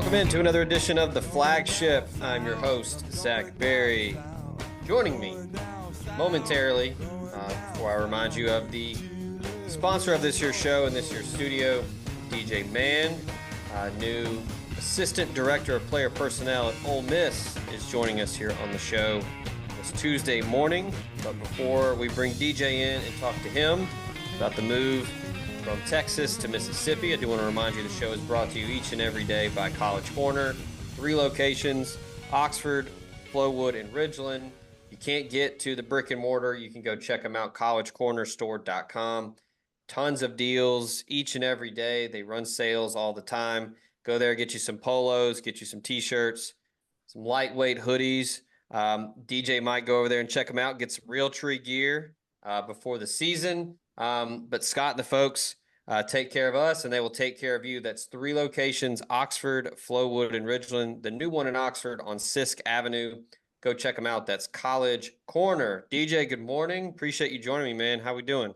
Welcome into another edition of the Flagship. I'm your host, Zach Berry. Joining me momentarily, before I remind you of the sponsor of this year's show and this year's studio, DJ Mann, new Assistant Director of Player Personnel at Ole Miss, is joining us here on the show this Tuesday morning. But before we bring DJ in and talk to him about the move from Texas to Mississippi, I do want to remind you the show is brought to you each and every day by College Corner. 3 locations, Oxford, Flowood, and Ridgeland. You can't get to the brick and mortar, you can go check them out, collegecornerstore.com. Tons of deals each and every day. They run sales all the time. Go there, get you some polos, get you some t-shirts, some lightweight hoodies. DJ might go over there and check them out, get some Realtree gear before the season. But Scott and the folks take care of us, and they will take care of you. That's 3 locations, Oxford, Flowood, and Ridgeland. The new one in Oxford on Sisk Avenue. Go check them out. That's College Corner. DJ, good morning. Appreciate you joining me, man. How we doing?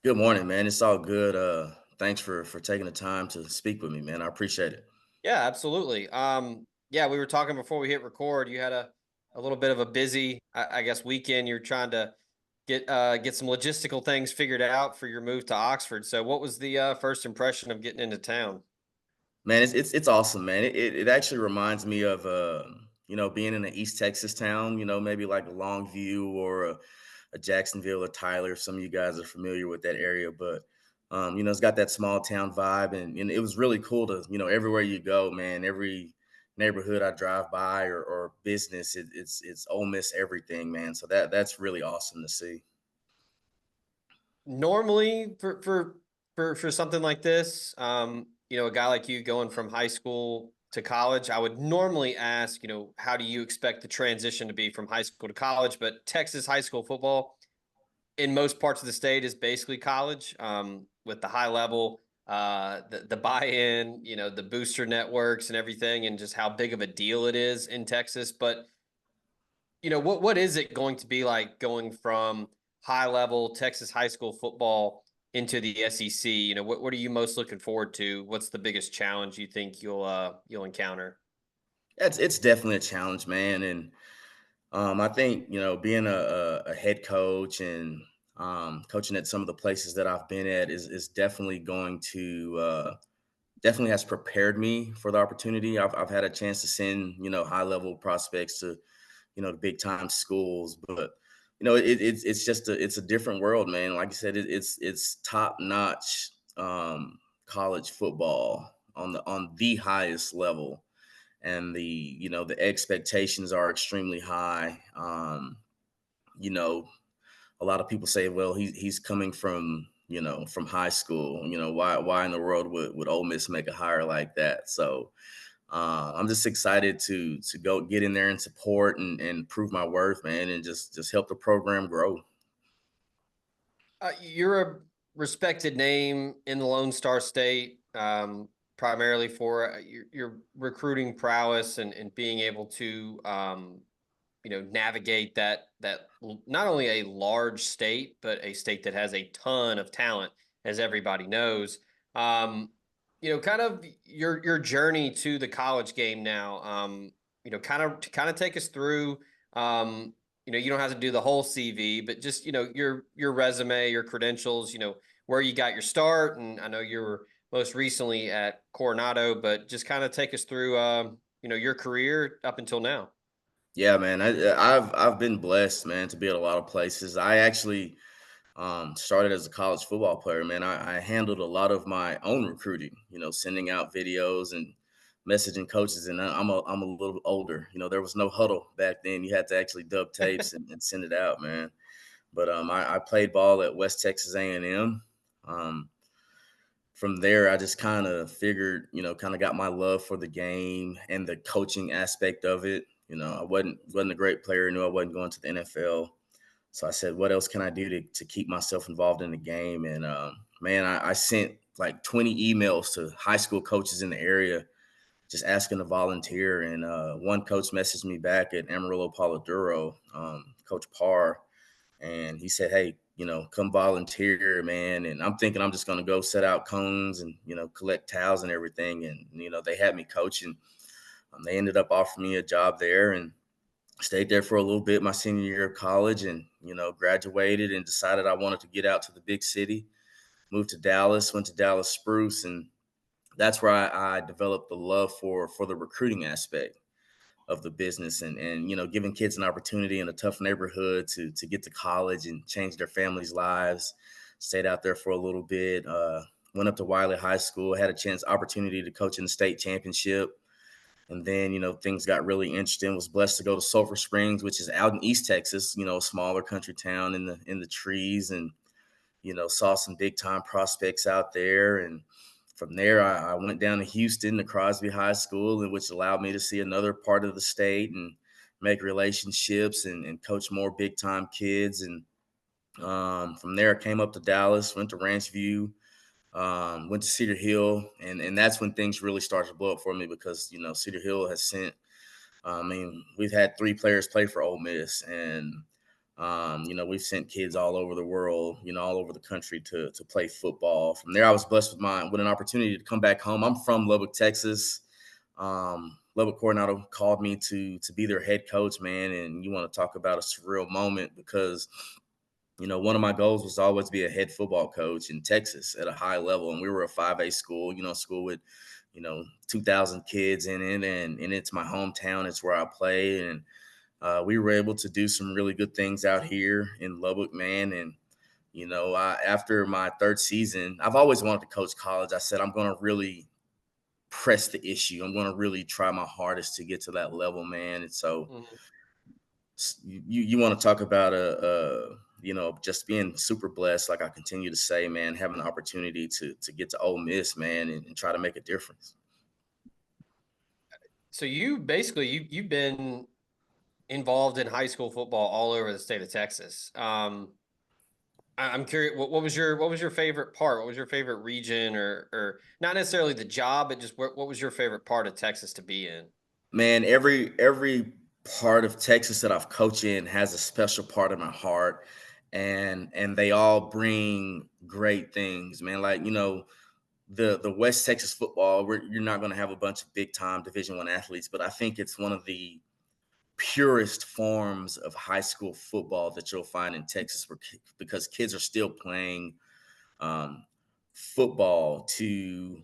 Good morning, man. It's all good. Thanks for taking the time to speak with me, man. I appreciate it. Yeah, absolutely. Yeah, we were talking before we hit record. You had a little bit of a busy, I guess, weekend. You're trying to get some logistical things figured out for your move to Oxford. So what was the first impression of getting into town? Man, it's awesome, man. It actually reminds me of being in an East Texas town, maybe like a Longview or a Jacksonville or Tyler. Some of you guys are familiar with that area, but it's got that small town vibe, and it was really cool to, everywhere you go, man, every neighborhood I drive by or business, it's Ole Miss everything, man. So that's really awesome to see. Normally for something like this, a guy like you going from high school to college, I would normally ask, how do you expect the transition to be from high school to college? But Texas high school football in most parts of the state is basically college, with the high level, the buy-in, the booster networks and everything, and just how big of a deal it is in Texas. But what is it going to be like going from high level Texas high school football into the SEC? What are you most looking forward to? What's the biggest challenge you think you'll encounter? It's definitely a challenge, man, and I think being a head coach and coaching at some of the places that I've been at is definitely going to definitely has prepared me for the opportunity. I've had a chance to send high level prospects to the big time schools, but it's just it's a different world, man. Like you said, it's top notch college football on the highest level, and the expectations are extremely high. You know, a lot of people say, well, he's coming from from high school. Why in the world would Ole Miss make a hire like that? So I'm just excited to go get in there and support and prove my worth, man, and just help the program grow. You're a respected name in the Lone Star State, primarily for your recruiting prowess and being able to, navigate that not only a large state, but a state that has a ton of talent, as everybody knows. Kind of your journey to the college game now. Kind of take us through. You don't have to do the whole CV, but just your resume, your credentials. Where you got your start, and I know you were most recently at Coronado, but just kind of take us through your career up until now. Yeah, man, I've been blessed, man, to be at a lot of places. I actually started as a college football player, man. I handled a lot of my own recruiting, sending out videos and messaging coaches. And I'm a little older. There was no huddle back then. You had to actually dub tapes and send it out, man. But I played ball at West Texas A&M. From there, I just kind of figured, kind of got my love for the game and the coaching aspect of it. I wasn't a great player. Knew I wasn't going to the NFL. So I said, what else can I do to keep myself involved in the game? And man, I sent like 20 emails to high school coaches in the area, just asking to volunteer. And one coach messaged me back at Amarillo Polidoro, Coach Parr, and he said, hey, come volunteer, man. And I'm thinking I'm just going to go set out cones and, collect towels and everything. And, they had me coaching. They ended up offering me a job there and stayed there for a little bit my senior year of college, and graduated and decided I wanted to get out to the big city. Moved to Dallas, went to Dallas Spruce, and that's where I developed the love for the recruiting aspect of the business, and giving kids an opportunity in a tough neighborhood to get to college and change their families' lives. Stayed out there for a little bit. Went up to Wiley High School, had a opportunity to coach in the state championship. And then, things got really interesting. Was blessed to go to Sulphur Springs, which is out in East Texas, a smaller country town in the trees, and saw some big time prospects out there. And from there, I went down to Houston to Crosby High School, which allowed me to see another part of the state and make relationships and coach more big time kids. And from there, I came up to Dallas, went to Ranch View, went to Cedar Hill, and that's when things really started to blow up for me, because Cedar Hill has sent. I mean, we've had 3 players play for Ole Miss, and we've sent kids all over the world, all over the country to play football. From there, I was blessed with an opportunity to come back home. I'm from Lubbock, Texas. Lubbock Coronado called me to be their head coach, man, and you want to talk about a surreal moment, because one of my goals was to always be a head football coach in Texas at a high level. And we were a 5A school, school with, 2,000 kids in it. And it's my hometown. It's where I play. And we were able to do some really good things out here in Lubbock, man. And, after my 3rd season, I've always wanted to coach college. I said, I'm going to really press the issue. I'm going to really try my hardest to get to that level, man. And so, you want to talk about just being super blessed, like I continue to say, man, having the opportunity to get to Ole Miss, man, and try to make a difference. So you've been involved in high school football all over the state of Texas. I'm curious, what was your favorite part? What was your favorite region, or not necessarily the job, but just what was your favorite part of Texas to be in? Man, every part of Texas that I've coached in has a special part of my heart, and they all bring great things, man. Like, the West Texas football, you're not going to have a bunch of big time Division I athletes, but I think it's one of the purest forms of high school football that you'll find in Texas, because kids are still playing um, football to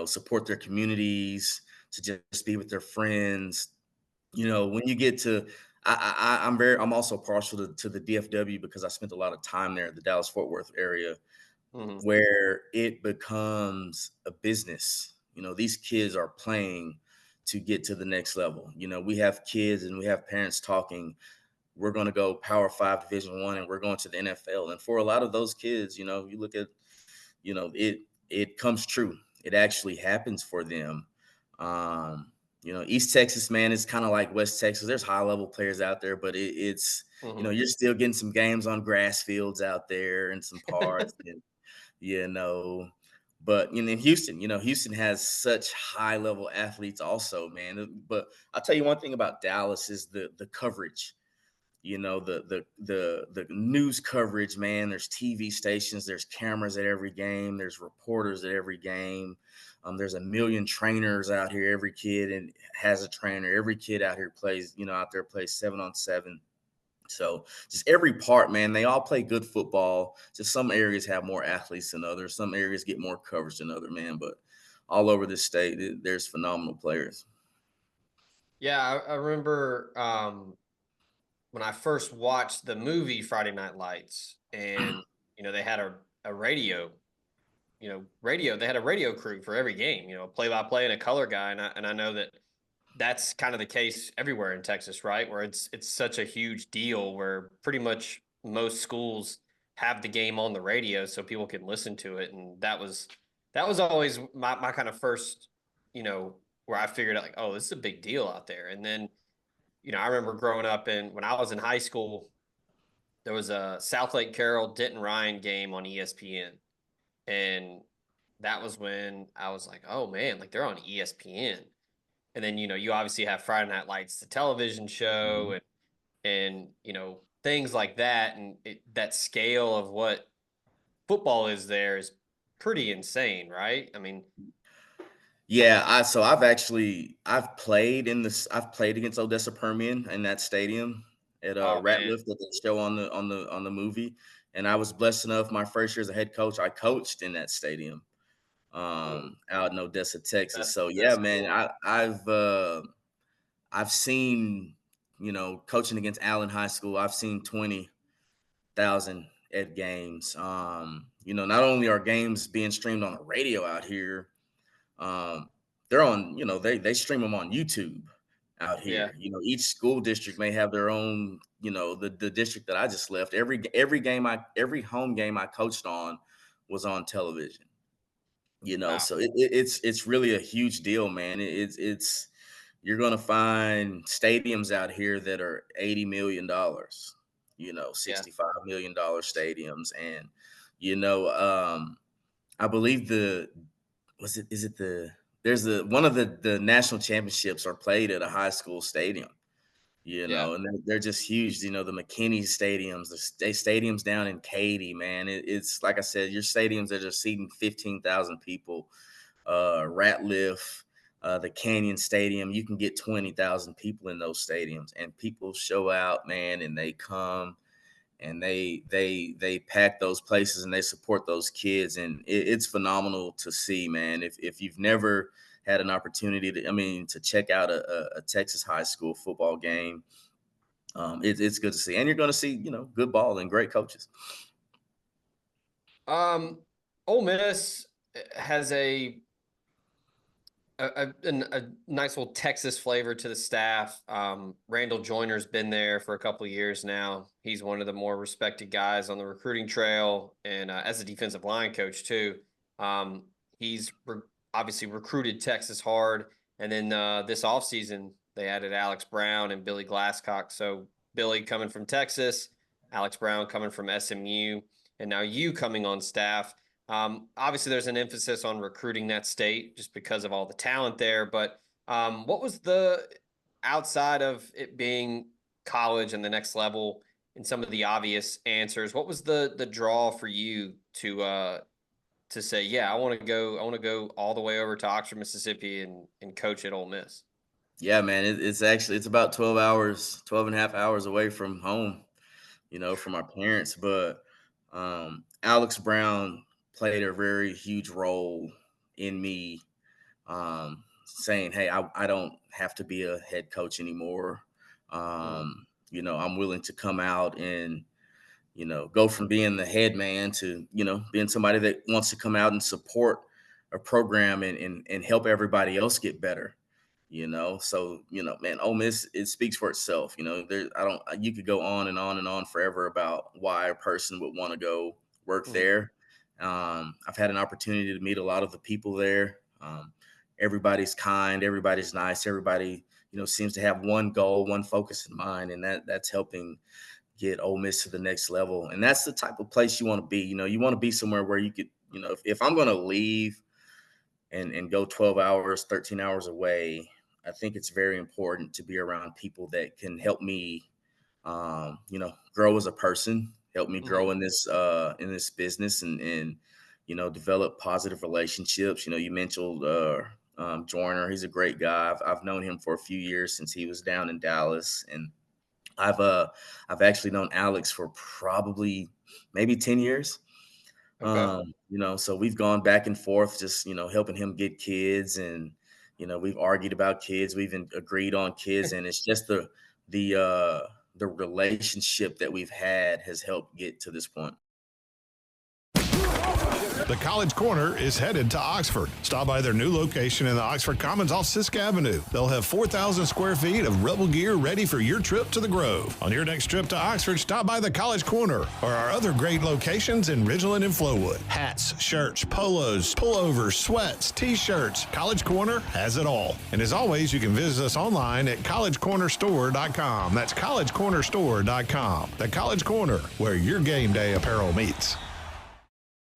support their communities, to just be with their friends. When you get to, I'm also partial to the DFW, because I spent a lot of time there, the Dallas Fort Worth area, Mm-hmm. where it becomes a business. These kids are playing to get to the next level. We have kids and we have parents talking, we're going to go Power 5 Division I, and we're going to the NFL. And for a lot of those kids, you look at, it comes true. It actually happens for them. East Texas, man, is kind of like West Texas. There's high level players out there, but it's, Mm-hmm. you're still getting some games on grass fields out there and some parks. And, you know, but in Houston, Houston has such high level athletes also, man. But I'll tell you one thing about Dallas is the coverage. The news coverage, man. There's TV stations, there's cameras at every game, there's reporters at every game. There's a million trainers out here. Every kid and has a trainer. Every kid out here plays, out there plays 7-on-7. So just every part, man, they all play good football. Just some areas have more athletes than others. Some areas get more coverage than other, man. But all over the state, there's phenomenal players. Yeah, I remember when I first watched the movie Friday Night Lights, and they had a radio, they had a radio crew for every game, play by play and a color guy, and I know that that's kind of the case everywhere in Texas, right? Where it's such a huge deal, where pretty much most schools have the game on the radio so people can listen to it, and that was always my kind of first, where I figured out, like, oh, this is a big deal out there. And then I remember growing up, and when I was in high school, there was a South Lake Carroll Denton Ryan game on ESPN, and that was when I was like, oh man, like they're on ESPN. And then you obviously have Friday Night Lights, the television show, and things like that, and that scale of what football is there is pretty insane, right? I mean, Yeah, I've played I've played against Odessa Permian in that stadium at Oh man, Ratliff that they show on the movie. And I was blessed enough my first year as a head coach, I coached in that stadium cool. out in Odessa, Texas. So yeah, That's man, cool. I've seen, coaching against Allen High School, I've seen 20,000 at games. Not only are games being streamed on the radio out here, um, they're on, they stream them on YouTube out Yeah, here. Each school district may have their own, the district that I just left. Every home game I coached on was on television. wow. So it's really a huge deal, man. It's you're gonna find stadiums out here that are $80 million, Yeah, $65 million stadiums, and you know, um, I believe was it is it the there's one of the national championships are played at a high school stadium, yeah, and they're just huge. The McKinney stadiums, stadiums down in Katy, man. It's like I said, your stadiums that are seating 15,000 people. Ratliff, the Canyon Stadium, you can get 20,000 people in those stadiums, and people show out, man, and they come and they pack those places and they support those kids, and it's phenomenal to see, man. If you've never had an opportunity to check out a Texas high school football game, it's good to see, and you're going to see good ball and great coaches. um, Ole Miss has a nice little Texas flavor to the staff. Randall Joyner's been there for a couple of years now. He's one of the more respected guys on the recruiting trail, and as a defensive line coach too. Um, he's obviously recruited Texas hard, and then this offseason they added Alex Brown and Billy Glasscock. So Billy coming from Texas, Alex Brown coming from SMU, and now you coming on staff. Obviously, there's an emphasis on recruiting that state just because of all the talent there. But what was the outside of it being college and the next level and some of the obvious answers? What was the draw for you to say, yeah, I want to go all the way over to Oxford, Mississippi, and coach at Ole Miss? Yeah, man, it's about 12 hours, 12 and a half hours away from home, from our parents. But Alex Brown played a very huge role in me saying, hey, I don't have to be a head coach anymore. Mm, I'm willing to come out and, go from being the head man to, being somebody that wants to come out and support a program and help everybody else get better. So man, Ole Miss, it speaks for itself. There I don't you could go on and on and on forever about why a person would want to go work mm, there. I've had an opportunity to meet a lot of the people there. Everybody's kind, everybody's nice, everybody seems to have one goal, one focus in mind, and that's helping get Ole Miss to the next level. And that's the type of place you want to be. You want to be somewhere where you could, if I'm going to leave and go 12 hours, 13 hours away, I think it's very important to be around people that can help me, grow as a person, help me mm. grow in this business, and develop positive relationships. You mentioned Joyner. He's a great guy. I've known him for a few years since he was down in Dallas, and I've uh I've actually known Alex for probably maybe 10 years. Okay. So we've gone back and forth, just, helping him get kids, and, we've argued about kids. We've agreed on kids, and it's just the relationship that we've had has helped get to this point. The College Corner is headed to Oxford. Stop by their new location in the Oxford Commons off Sisk Avenue. They'll have 4,000 square feet of Rebel gear ready for your trip to the Grove. On your next trip to Oxford, stop by the College Corner or our other great locations in Ridgeland and Flowood. Hats, shirts, polos, pullovers, sweats, t-shirts. College Corner has it all. And as always, you can visit us online at collegecornerstore.com. That's collegecornerstore.com. The College Corner, where your game day apparel meets.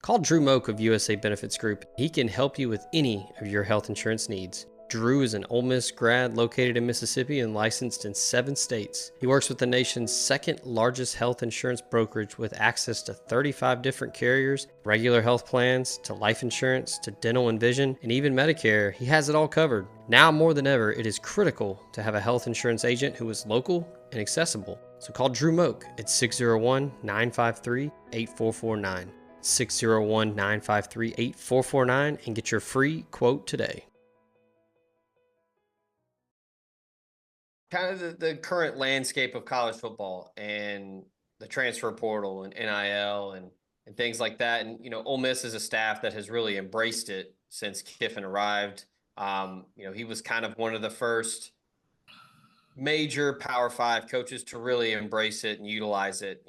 Call Drew Moak of USA Benefits Group. He can help you with any of your health insurance needs. Drew is an Ole Miss grad located in Mississippi and licensed in 7 states. He works with the nation's second largest health insurance brokerage with access to 35 different carriers, regular health plans, to life insurance, to dental and vision, and even Medicare. He has it all covered. Now more than ever, it is critical to have a health insurance agent who is local and accessible. So call Drew Moak at 601-953-8449. 601-953-8449 and get your free quote today. Kind of the current landscape of college football and the transfer portal and NIL and things like that. And, Ole Miss is a staff that has really embraced it since Kiffin arrived. He was kind of one of the first major Power 5 coaches to really embrace it and utilize it.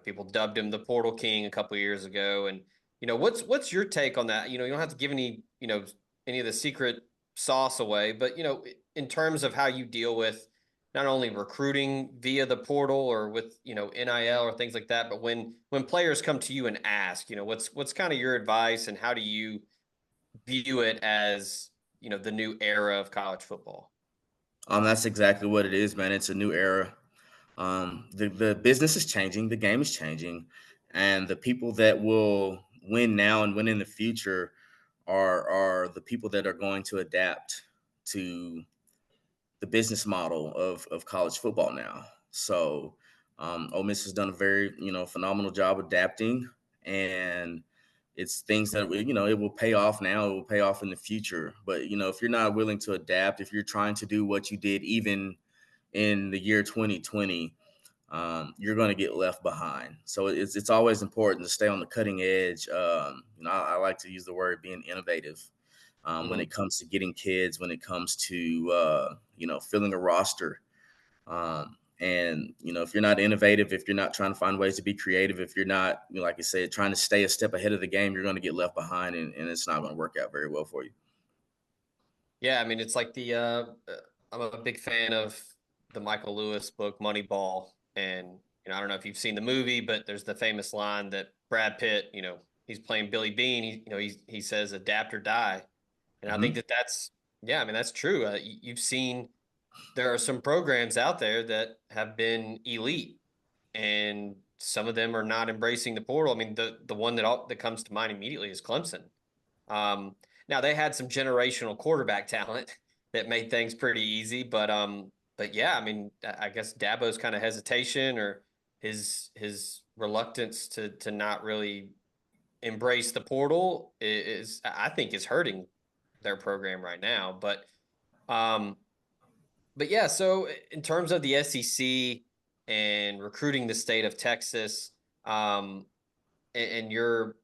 People dubbed him the Portal King a couple of years ago. And, what's your take on that? You don't have to give any of the secret sauce away, but, in terms of how you deal with not only recruiting via the portal or with, NIL or things like that, but when players come to you and ask, what's kind of your advice and how do you view it as, the new era of college football? That's exactly what it is, man. It's a new era. The business is changing, the game is changing, and the people that will win now and win in the future are the people that are going to adapt to the business model of college football now. So Ole Miss has done a very phenomenal job adapting, and it's things that it will pay off now. It will pay off in the future. But if you're not willing to adapt, if you're trying to do what you did even in the year 2020, you're going to get left behind. So it's always important to stay on the cutting edge. I like to use the word being innovative when it comes to getting kids, when it comes to filling a roster. And if you're not innovative, if you're not trying to find ways to be creative, if you're not, like I said, trying to stay a step ahead of the game, you're going to get left behind, and it's not going to work out very well for you. Yeah, I mean, it's like I'm a big fan of the Michael Lewis book, Moneyball. And, I don't know if you've seen the movie, but there's the famous line that Brad Pitt, he's playing Billy Bean. He says, adapt or die. And I think that's true. You've seen there are some programs out there that have been elite and some of them are not embracing the portal. I mean, the one that comes to mind immediately is Clemson. Now they had some generational quarterback talent that made things pretty easy, but yeah, I mean, I guess Dabo's kind of hesitation or his reluctance to not really embrace the portal I think is hurting their program right now. But yeah, so in terms of the SEC and recruiting the state of Texas, and your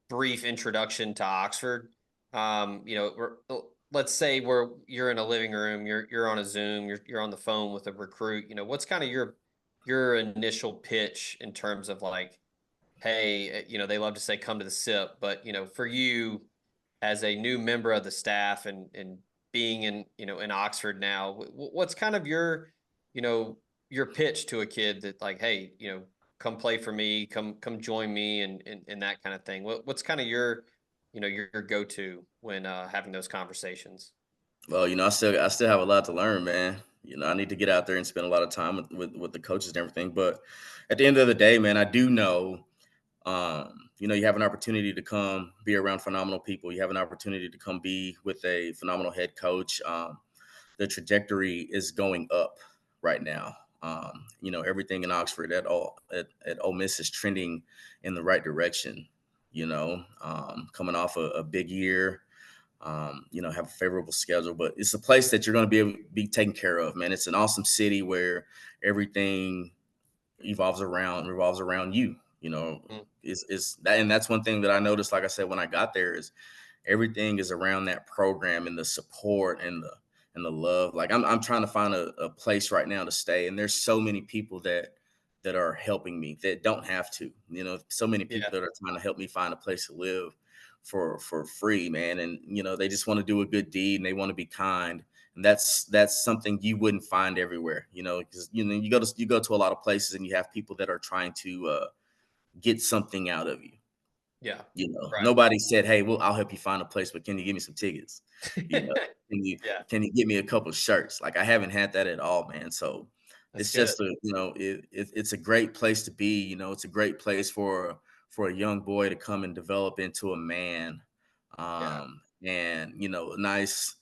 brief introduction to Oxford, let's say you're in a living room, you're on a Zoom, you're on the phone with a recruit. What's kind of your initial pitch in terms of like, hey, they love to say come to the SIP, but for you as a new member of the staff and being in Oxford now, what's kind of your pitch to a kid that like, hey, come play for me, come join me, and that kind of thing. What's kind of your go-to when having those conversations? Well, I still have a lot to learn, man. I need to get out there and spend a lot of time with the coaches and everything. But at the end of the day, man, I do know, you have an opportunity to come be around phenomenal people. You have an opportunity to come be with a phenomenal head coach. The trajectory is going up right now. Everything in Oxford at Ole Miss is trending in the right direction. Coming off a big year. Have a favorable schedule, but it's a place that you're going to be able to be taken care of, man. It's an awesome city where everything revolves around you. Is that, and that's one thing that I noticed, like I said, when I got there, is everything is around that program and the support and the love. Like I'm trying to find a place right now to stay, and there's so many people that are helping me that don't have to. So many people that are trying to help me find a place to live for free, man. And they just want to do a good deed and they want to be kind. And that's something you wouldn't find everywhere, because you go to a lot of places and you have people that are trying to get something out of you. Yeah. You know, Right. nobody said, "Hey, well, I'll help you find a place, but can you give me some tickets?" You know, can you Yeah. can you get me a couple shirts? Like I haven't had that at all, man. So That's it's good. just it's a great place to be. You know, it's a great place for a young boy to come and develop into a man, Yeah. and a nice,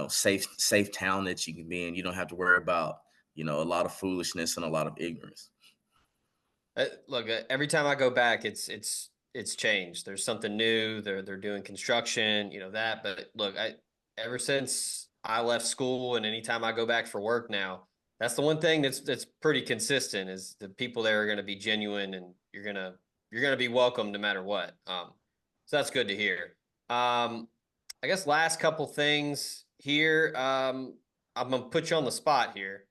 safe town that you can be in. You don't have to worry about a lot of foolishness and a lot of ignorance. Look, every time I go back, it's changed. There's something new. They're doing construction, that. But look, I ever since I left school and anytime I go back for work now, that's the one thing that's pretty consistent is the people there are going to be genuine and you're gonna be welcome no matter what. So that's good to hear. I guess last couple things here. I'm gonna put you on the spot here.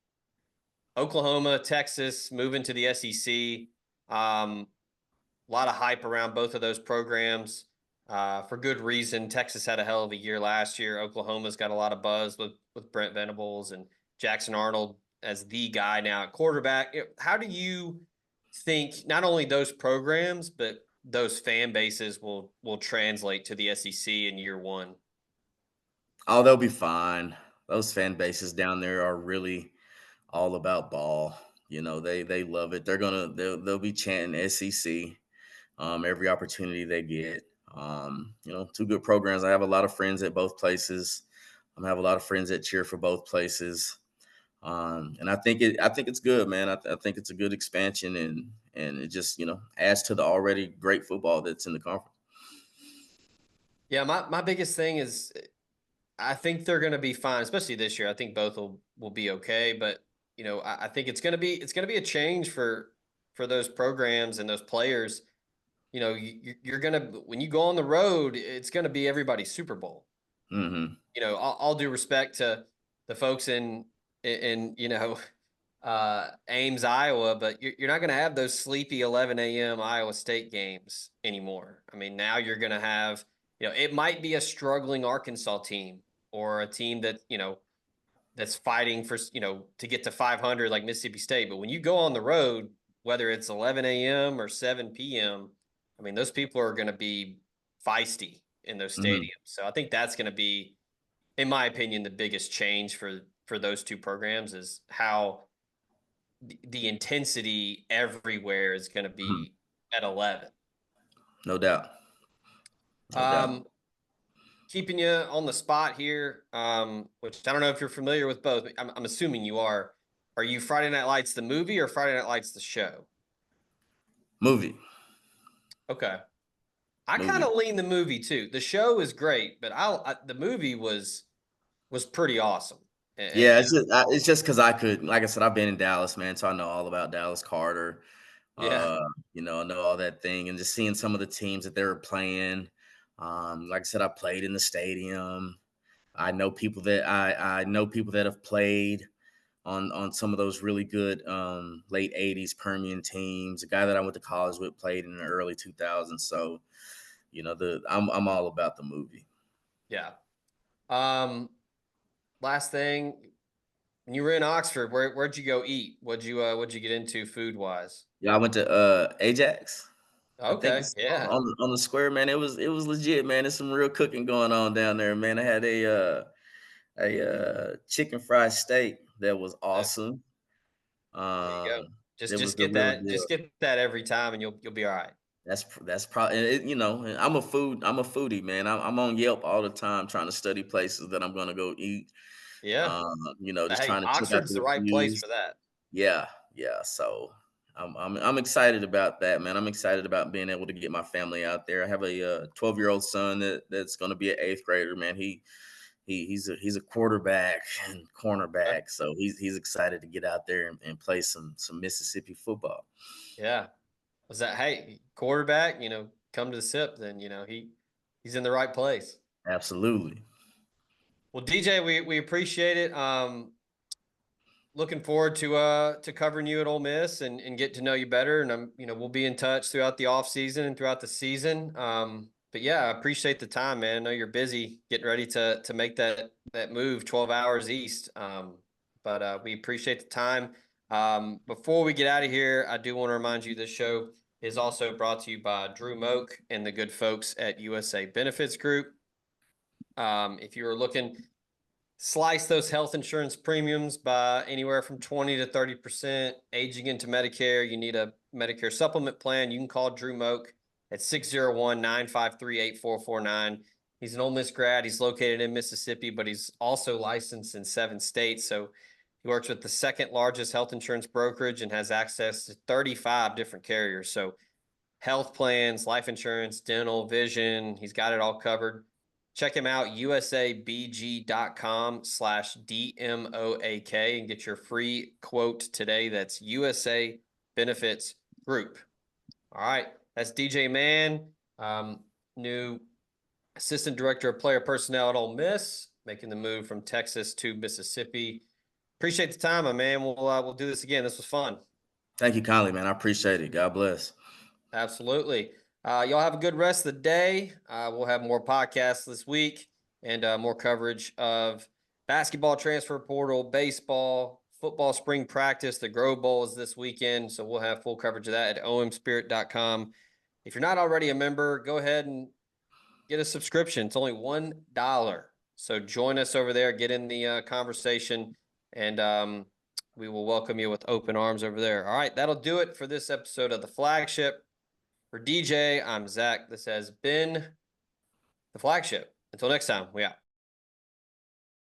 Oklahoma, Texas, moving to the SEC. A lot of hype around both of those programs for good reason. Texas had a hell of a year last year. Oklahoma's got a lot of buzz with Brent Venables and Jackson Arnold as the guy now at quarterback. How do you think not only those programs but those fan bases will translate to the SEC in year one? Oh, they'll be fine. Those fan bases down there are really all about ball. They love it. They'll be chanting SEC every opportunity they get. Two good programs. I have a lot of friends at both places. I have a lot of friends that cheer for both places. And I think it's good, man. I think it's a good expansion and it just, adds to the already great football that's in the conference. Yeah, my biggest thing is I think they're going to be fine, especially this year. I think both will be okay, but I think it's gonna be a change for those programs and those players. You're gonna when you go on the road, it's gonna be everybody's Super Bowl. Hmm. All due respect to the folks in Ames, Iowa, but you're not going to have those sleepy 11 a.m. Iowa State games anymore. I mean, now you're going to have, it might be a struggling Arkansas team or a team that, that's fighting for, to get to 500 like Mississippi State. But when you go on the road, whether it's 11 a.m. or 7 p.m., I mean, those people are going to be feisty in those Hmm. stadiums. So I think that's going to be, in my opinion, the biggest change for those two programs is how the intensity everywhere is going to Hmm. be at 11. No doubt. No doubt. Um, Keeping you on the spot here, which I don't know if you're familiar with both. I'm assuming you are. Are you Friday Night Lights the movie or Friday Night Lights the show? Movie. Okay, I kind Movie. of lean the movie too. The show is great, but the movie was pretty awesome. And, Yeah, it's just because I could, like I said, I've been in Dallas, man, so I know all about Dallas Carter. yeah, I know all that thing, and just seeing some of the teams that they were playing. Like I said, I played in the stadium. I know people that have played on some of those really good late '80s Permian teams. A guy that I went to college with played in the early 2000s. So I'm all about the movie. yeah. Last thing, when you were in Oxford, where'd you go eat? What'd you get into food wise? Yeah, I went to Ajax. I think Okay, it's yeah. on the square, man. It was legit, man. There's some real cooking going on down there, man. I had a chicken fried steak that was There awesome. there you go. Um, Just it was just the get real that deal. just get that every time and you'll be all right. That's probably and I'm a foodie, man. I'm on Yelp all the time trying to study places that I'm gonna go eat. Yeah. Just Hey, trying to check out Oxford's the the right place reviews. for that. Yeah, yeah. So I'm excited about that, man. I'm excited about being able to get my family out there. I have a 12-year-old son that's going to be an eighth grader, man. He's a quarterback and Okay. cornerback, so he's excited to get out there and play some Mississippi football. Yeah. Was that hey, quarterback, come to the SIP, then he's in the right place. Absolutely. Well, DJ, we appreciate it. Looking forward to covering you at Ole Miss and get to know you better. And we'll be in touch throughout the off season and throughout the season. But yeah, I appreciate the time, man. I know you're busy getting ready to make that move 12 hours east. But we appreciate the time. Before we get out of here, I do want to remind you this show is also brought to you by Drew Moak and the good folks at USA Benefits Group. If you are looking, slice those health insurance premiums by anywhere from 20 to 30%. Aging into Medicare, you need a Medicare supplement plan. You can call Drew Moak at 601-953-8449. He's an Ole Miss grad. He's located in Mississippi, but he's also licensed in 7 states. So he works with the second largest health insurance brokerage and has access to 35 different carriers. So health plans, life insurance, dental, vision, he's got it all covered. Check him out, usabg.com/DMOAK, and get your free quote today. That's USA Benefits Group. All right, that's DJ Mann, new Assistant Director of Player Personnel at Ole Miss, making the move from Texas to Mississippi. Appreciate the time, my man. We'll do this again. This was fun. Thank you kindly, man. I appreciate it. God bless. Absolutely. Y'all have a good rest of the day. We'll have more podcasts this week and more coverage of basketball transfer portal, baseball, football spring practice. The Grove Bowl is this weekend, so we'll have full coverage of that at omspirit.com. If you're not already a member, go ahead and get a subscription. It's only $1. So join us over there, get in the conversation, and we will welcome you with open arms over there. All right, that'll do it for this episode of The Flagship. For DJ, I'm Zach. This has been The Flagship. Until next time, we out.